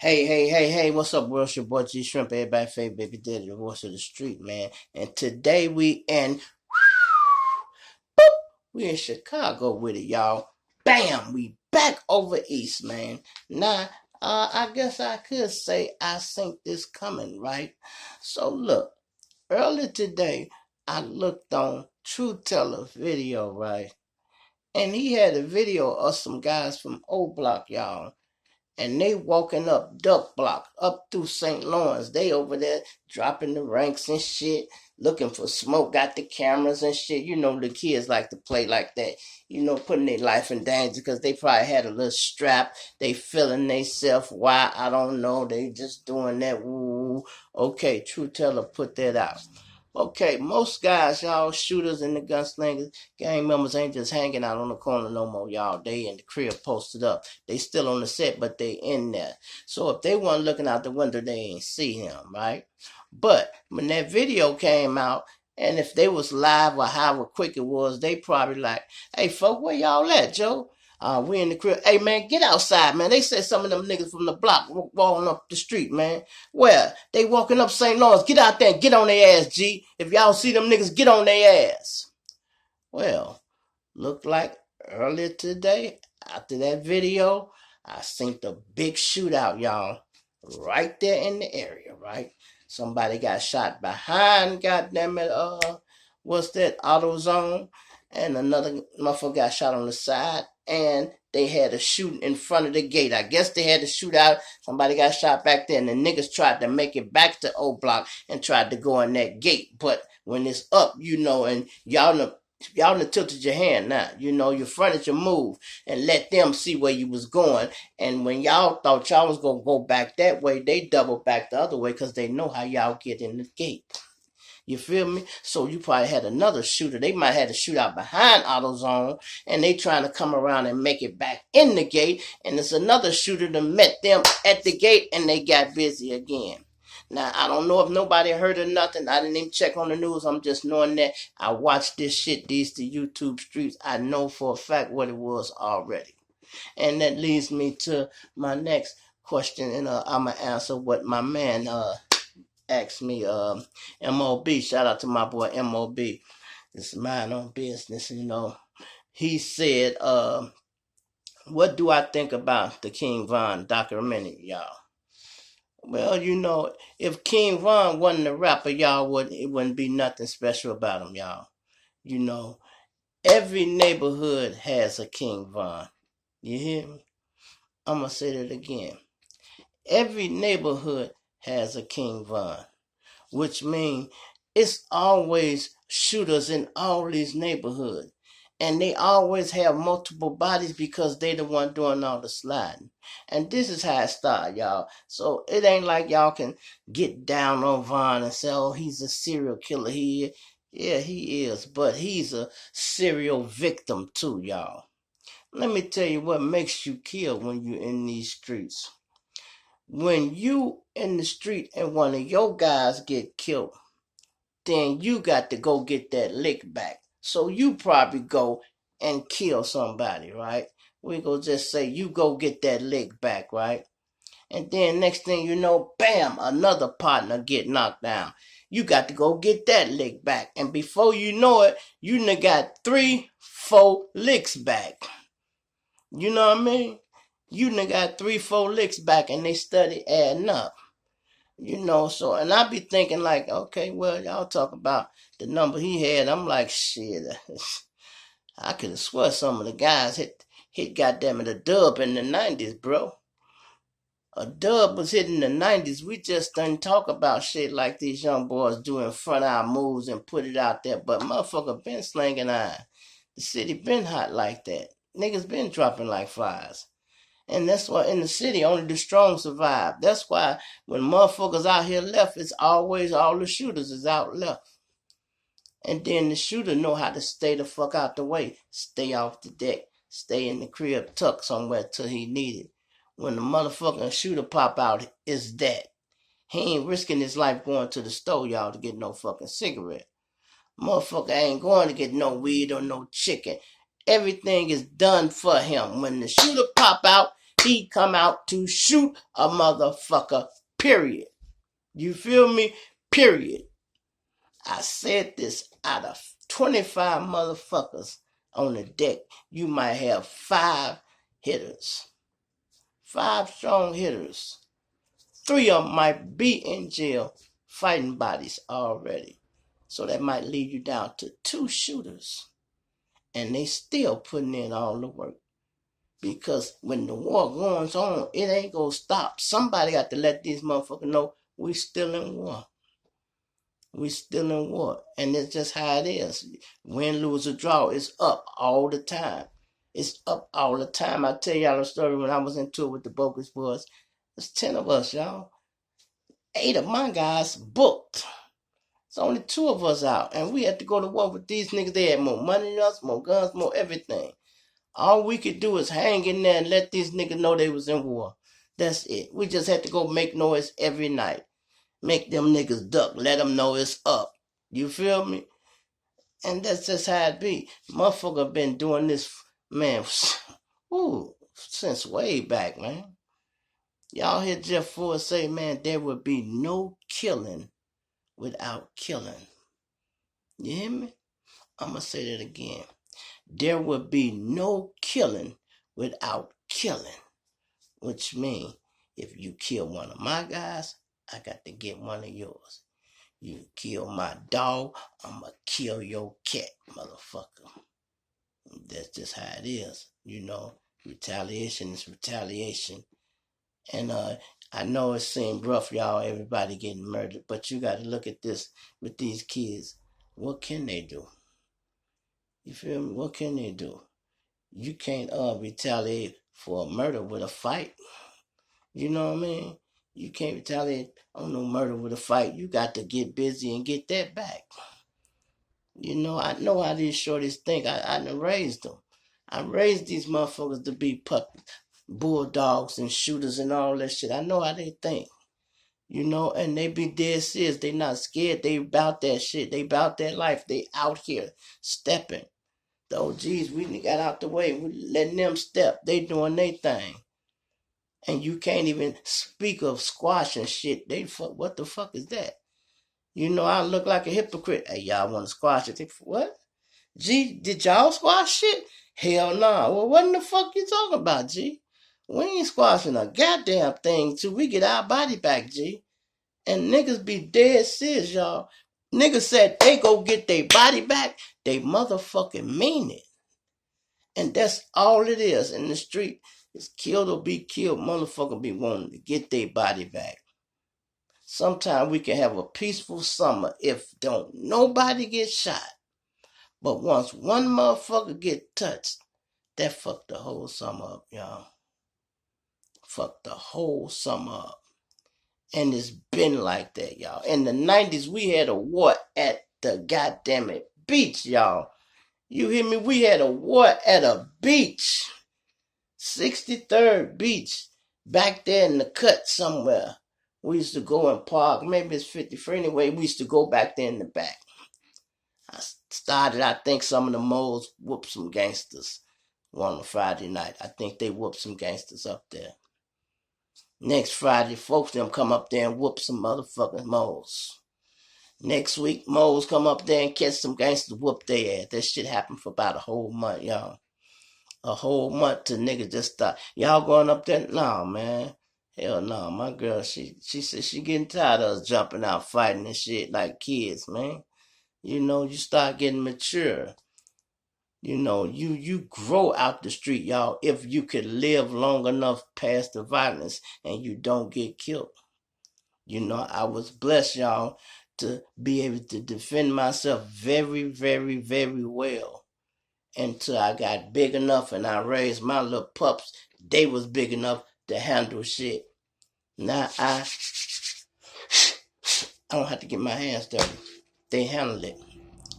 Hey, what's up, world? It's your boy G Shrimp, everybody favorite baby daddy, the voice of the street, man. And today we in Chicago with it, y'all. Bam! We back over east, man. Now, I guess I could say I seen this coming, right? So look, earlier today, I looked on True Teller video, right? And he had a video of some guys from oblock, y'all, and they walking up Duck Block, up through St. Lawrence. They over there dropping the ranks and shit, looking for smoke, got the cameras and shit. You know the kids like to play like that. You know, putting their life in danger because they probably had a little strap. They feeling they self. Why? I don't know. They just doing that. Woo. Okay, True Teller put that out. Okay, most guys, y'all, shooters and the gunslingers, gang members ain't just hanging out on the corner no more, y'all. They in the crib posted up. They still on the set, but they in there. So if they weren't looking out the window, they ain't see him, right? But when that video came out, and if they was live or however quick it was, they probably like, hey, folk, where y'all at, Joe? We in the crib. Hey, man, get outside, man. They said some of them niggas from the block walking up the street, man. Where? They walking up St. Lawrence. Get out there and get on their ass, G. If y'all see them niggas, get on their ass. Well, looked like earlier today, after that video, I seen the big shootout, y'all. Right there in the area, right? Somebody got shot behind, goddamn it, what's that, AutoZone? And another motherfucker got shot on the side. And they had a shooting in front of the gate. I guess they had to shoot out. Somebody got shot back there, and the niggas tried to make it back to O Block and tried to go in that gate. But when it's up, you know, and y'all done tilted your hand now. You know, you fronted your move and let them see where you was going. And when y'all thought y'all was going to go back that way, they doubled back the other way because they know how y'all get in the gate. You feel me? So you probably had another shooter. They might have had a shootout behind AutoZone, and they trying to come around and make it back in the gate. And there's another shooter that met them at the gate, and they got busy again. Now, I don't know if nobody heard of nothing. I didn't even check on the news. I'm just knowing that I watched this shit, these the YouTube streets. I know for a fact what it was already. And that leads me to my next question, and I'm going to answer what my man asked me, MOB. Shout out to my boy MOB. It's mind on business, you know. He said, what do I think about the King Von documentary, y'all? Well, you know, if King Von wasn't a rapper, it wouldn't be nothing special about him, y'all. You know, every neighborhood has a King Von. You hear me? I'm gonna say that again. Every neighborhood has a King Von, which means it's always shooters in all these neighborhoods. And they always have multiple bodies because they the one doing all the sliding. And this is how it started, y'all. So it ain't like y'all can get down on Vaughn and say, oh, he's a serial killer. Yeah, he is. But he's a serial victim too, y'all. Let me tell you what makes you kill when you're in these streets. When you in the street and one of your guys get killed, then you got to go get that lick back. So you probably go and kill somebody, right? We go just say you go get that lick back, right? And then next thing you know, bam, another partner get knocked down. You got to go get that lick back. And before you know it, you done got 3, 4 licks back. You know what I mean? You done got 3, 4 licks back and they study adding up. You know, so, and I be thinking like, okay, well, y'all talk about the number he had. I'm like, shit, I could have swear some of the guys hit goddamn it a dub in the 90s, bro. A dub was hit in the 90s. We just didn't talk about shit like these young boys doing front eye moves and put it out there. But motherfucker been slinging iron. The city been hot like that. Niggas been dropping like flies. And that's why in the city, only the strong survive. That's why when motherfuckers out here left, it's always all the shooters is out left. And then the shooter know how to stay the fuck out the way. Stay off the deck. Stay in the crib, tuck somewhere till he need it. When the motherfucking shooter pop out, it's that. He ain't risking his life going to the store, y'all, to get no fucking cigarette. Motherfucker ain't going to get no weed or no chicken. Everything is done for him. When the shooter pop out, he come out to shoot a motherfucker, period. You feel me? Period. I said this, out of 25 motherfuckers on the deck, you might have 5 hitters. 5 strong hitters. 3 of them might be in jail fighting bodies already. So that might leave you down to 2 shooters. And they still putting in all the work. Because when the war goes on, it ain't gonna stop. Somebody got to let these motherfuckers know we still in war. We still in war. And it's just how it is. Win, lose, or draw, it's up all the time. It's up all the time. I tell y'all a story when I was in tour with the Bogus Boys. There's 10 of us, y'all. 8 of my guys booked. It's only 2 of us out. And we had to go to war with these niggas. They had more money than us, more guns, more everything. All we could do is hang in there and let these niggas know they was in war. That's it. We just had to go make noise every night. Make them niggas duck. Let them know it's up. You feel me? And that's just how it be. Motherfucker been doing this, man, since way back, man. Y'all hear Jeff Ford say, man, there would be no killing without killing. You hear me? I'm going to say that again. There would be no killing without killing. Which means, if you kill one of my guys, I got to get one of yours. You kill my dog, I'm going to kill your cat, motherfucker. That's just how it is. You know, retaliation is retaliation. And I know it seemed rough, y'all, everybody getting murdered, but you got to look at this with these kids. What can they do? You feel me? What can they do? You can't retaliate for a murder with a fight. You know what I mean? You can't retaliate on no murder with a fight. You got to get busy and get that back. You know how these shorties think. I done raised them. I raised these motherfuckers to be puppies, bulldogs and shooters and all that shit. I know how they think. You know, and they be dead serious. They not scared. They about that shit. They about that life. They out here stepping. The OGs, we got out the way. We letting them step. They doing their thing. And you can't even speak of squashing shit. What the fuck is that? You know, I look like a hypocrite. Hey, y'all want to squash it? What? G, did y'all squash shit? Hell nah. Well, what in the fuck you talking about, G? We ain't squashing a goddamn thing till we get our body back, G. And niggas be dead serious, y'all. Niggas said they go get their body back. They motherfucking mean it. And that's all it is in the street. It's killed or be killed. Motherfucker be wanting to get their body back. Sometimes we can have a peaceful summer if don't nobody get shot. But once one motherfucker get touched, that fucked the whole summer up, y'all. Fucked the whole summer up. And it's been like that, y'all. In the 90s, we had a war at the goddamn beach, y'all. You hear me? We had a war at a beach. 63rd Beach. Back there in the cut somewhere. We used to go and park. Maybe it's 53. Anyway, we used to go back there in the back. I think some of the moles whooped some gangsters on a Friday night. I think they whooped some gangsters up there. Next Friday, folks them come up there and whoop some motherfucking moles. Next week, moles come up there and catch some gangsters, whoop their ass. That shit happened for about a whole month, y'all. A whole month till niggas just stop. Y'all going up there? No, man. Hell no. My girl, she said she getting tired of us jumping out fighting and shit like kids, man. You know, you start getting mature. You know, you grow out the street, y'all, if you could live long enough past the violence and you don't get killed. You know, I was blessed, y'all, to be able to defend myself very, very, very well until I got big enough and I raised my little pups. They was big enough to handle shit. Now I don't have to get my hands dirty. They handle it.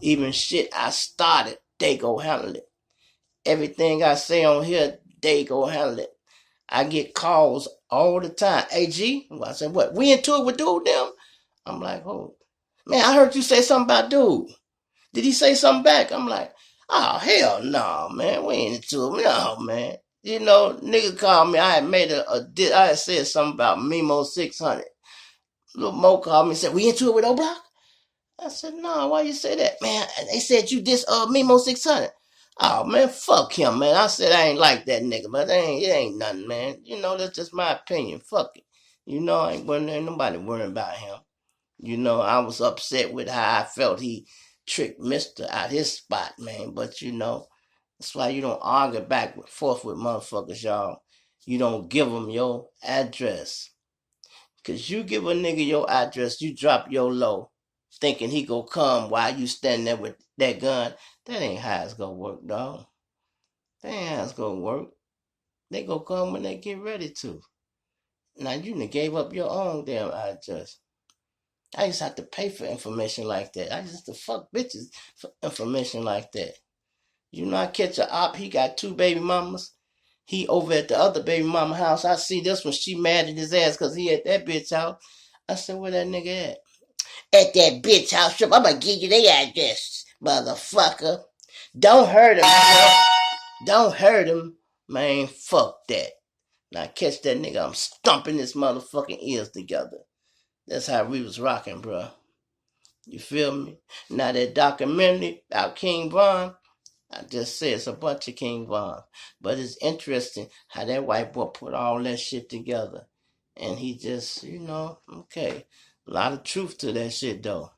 Even shit I started, they go handle it. Everything I say on here, they go handle it. I get calls all the time. Hey, G, I said, what? We into it with dude them? I'm like, oh, man, I heard you say something about dude. Did he say something back? I'm like, oh, hell no, man. We ain't into it. No, man. nigga called me. I had made I had said something about Mimo 600. Little Mo called me and said, we into it with oblock? I said, no, why you say that? Man, they said you diss Mimo 600. Oh, man, fuck him, man. I said I ain't like that nigga, but it ain't nothing, man. That's just my opinion. Fuck it. Ain't nobody worrying about him. I was upset with how I felt he tricked Mister out his spot, man. But that's why you don't argue back and forth with motherfuckers, y'all. You don't give them your address. Cause you give a nigga your address, you drop your low, thinking he gonna come while you standing there with that gun. That ain't how it's gonna work, dog. That ain't how it's gonna work. They gonna come when they get ready to. Now you done gave up your own damn address. I used to have to pay for information like that. I used to fuck bitches for information like that. I catch a op, he got 2 baby mamas. He over at the other baby mama house. I see this one, she mad at his ass because he at that bitch house. I said, where that nigga at? At that bitch house. I'm gonna give you their address, motherfucker. Don't hurt him, bro. Don't hurt him. Man, fuck that. Now catch that nigga, I'm stomping his motherfucking ears together. That's how we was rocking, bro. You feel me? Now that documentary about King Von, I just said it's a bunch of King Von. But it's interesting how that white boy put all that shit together. And he just, okay. A lot of truth to that shit, though.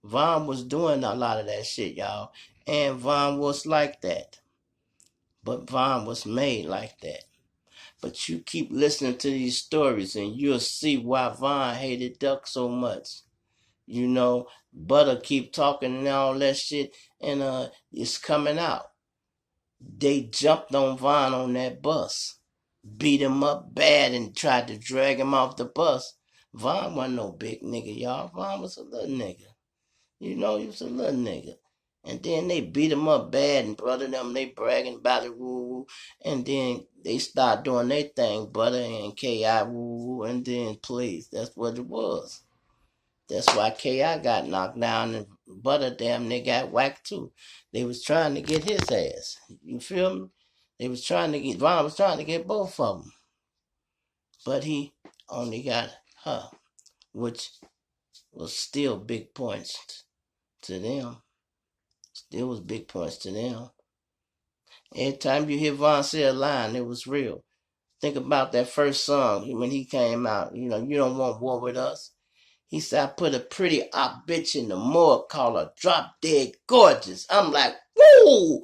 Von was doing a lot of that shit, y'all. And Von was like that. But Von was made like that. But you keep listening to these stories and you'll see why Von hated Duck so much. Butter keep talking and all that shit, and it's coming out. They jumped on Von on that bus, beat him up bad, and tried to drag him off the bus. Von wasn't no big nigga, y'all. Von was a little nigga. He was a little nigga. And then they beat him up bad, and brother them, they bragging about it, woo. And then they start doing their thing, Butter and K.I., woo, and then please. That's what it was. That's why K.I. got knocked down and Butter damn near got whacked too. They was trying to get his ass. You feel me? Von was trying to get both of them. But he only got her, which was still big points to them. Still was big points to them. Every time you hear Von say a line, it was real. Think about that first song when he came out. You don't want war with us. He said, I put a pretty op bitch in the morgue called her Drop Dead Gorgeous. I'm like, woo!